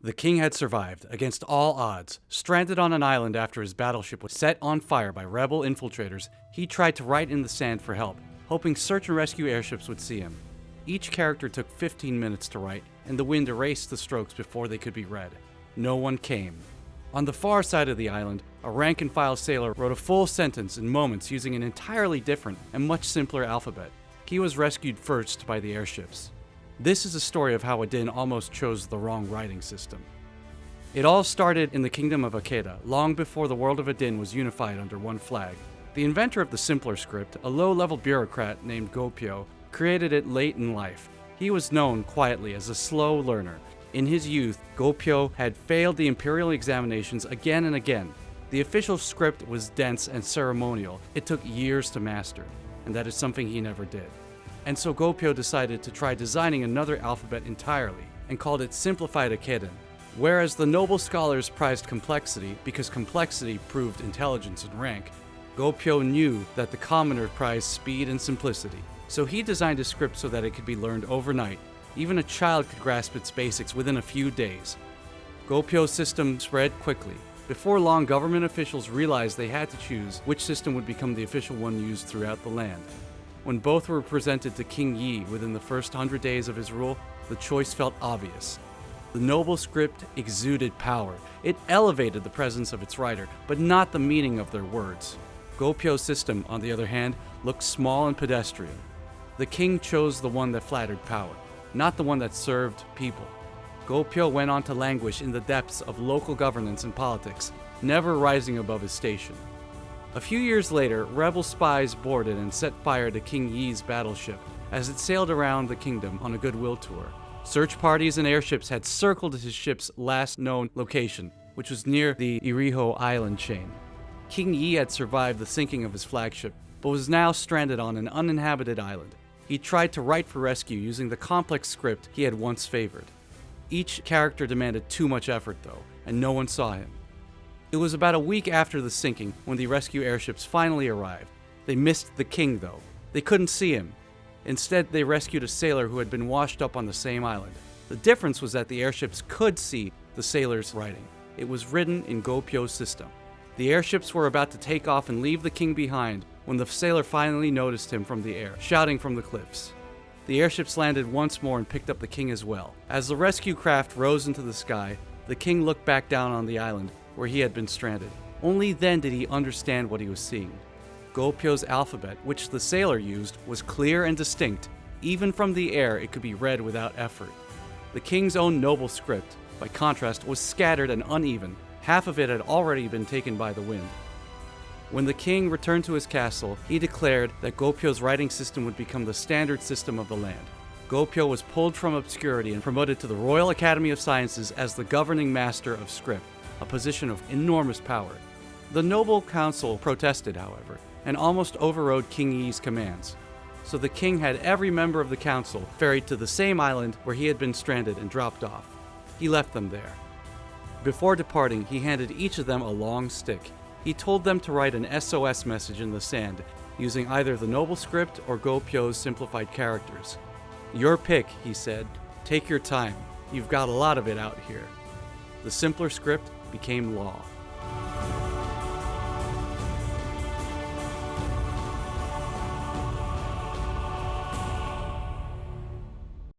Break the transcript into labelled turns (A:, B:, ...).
A: The king had survived, against all odds. Stranded on an island after his battleship was set on fire by rebel infiltrators, he tried to write in the sand for help, hoping search and rescue airships would see him. Each character took 15 minutes to write, and the wind erased the strokes before they could be read. No one came. On the far side of the island, a rank-and-file sailor wrote a full sentence in moments using an entirely different and much simpler alphabet. He was rescued first by the airships. This is a story of how Adin almost chose the wrong writing system. It all started in the kingdom of Akeda, long before the world of Adin was unified under one flag. The inventor of the simpler script, a low-level bureaucrat named Gopyo, created it late in life. He was known quietly as a slow learner. In his youth, Gopyo had failed the imperial examinations again and again. The official script was dense and ceremonial. It took years to master, and that is something he never did. And so Gopyo decided to try designing another alphabet entirely, and called it Simplified Akeden. Whereas the noble scholars prized complexity because complexity proved intelligence and rank, Gopyo knew that the commoner prized speed and simplicity. So he designed a script so that it could be learned overnight. Even a child could grasp its basics within a few days. Gopyo's system spread quickly. Before long, government officials realized they had to choose which system would become the official one used throughout the land. When both were presented to King Yi within the first 100 days of his rule, the choice felt obvious. The noble script exuded power. It elevated the presence of its writer, but not the meaning of their words. Gopyo's system, on the other hand, looked small and pedestrian. The king chose the one that flattered power, not the one that served people. Gopyo went on to languish in the depths of local governance and politics, never rising above his station. A few years later, rebel spies boarded and set fire to King Yi's battleship as it sailed around the kingdom on a goodwill tour. Search parties and airships had circled his ship's last known location, which was near the Iriho island chain. King Yi had survived the sinking of his flagship, but was now stranded on an uninhabited island. He tried to write for rescue using the complex script he had once favored. Each character demanded too much effort, though, and no one saw him. It was about a week after the sinking when the rescue airships finally arrived. They missed the king, though. They couldn't see him. Instead, they rescued a sailor who had been washed up on the same island. The difference was that the airships could see the sailor's writing. It was written in Gopyo's system. The airships were about to take off and leave the king behind when the sailor finally noticed him from the air, shouting from the cliffs. The airships landed once more and picked up the king as well. As the rescue craft rose into the sky, the king looked back down on the island where he had been stranded. Only then did he understand what he was seeing. Gopyo's alphabet, which the sailor used, was clear and distinct. Even from the air, it could be read without effort. The king's own noble script, by contrast, was scattered and uneven. Half of it had already been taken by the wind. When the king returned to his castle, he declared that Gopyo's writing system would become the standard system of the land. Gopyo was pulled from obscurity and promoted to the Royal Academy of Sciences as the governing master of script, a position of enormous power. The noble council protested, however, and almost overrode King Yi's commands. So the king had every member of the council ferried to the same island where he had been stranded and dropped off. He left them there. Before departing, he handed each of them a long stick. He told them to write an SOS message in the sand, using either the noble script or Gopyo's simplified characters. "Your pick," he said. "Take your time. You've got a lot of it out here." The simpler script became law.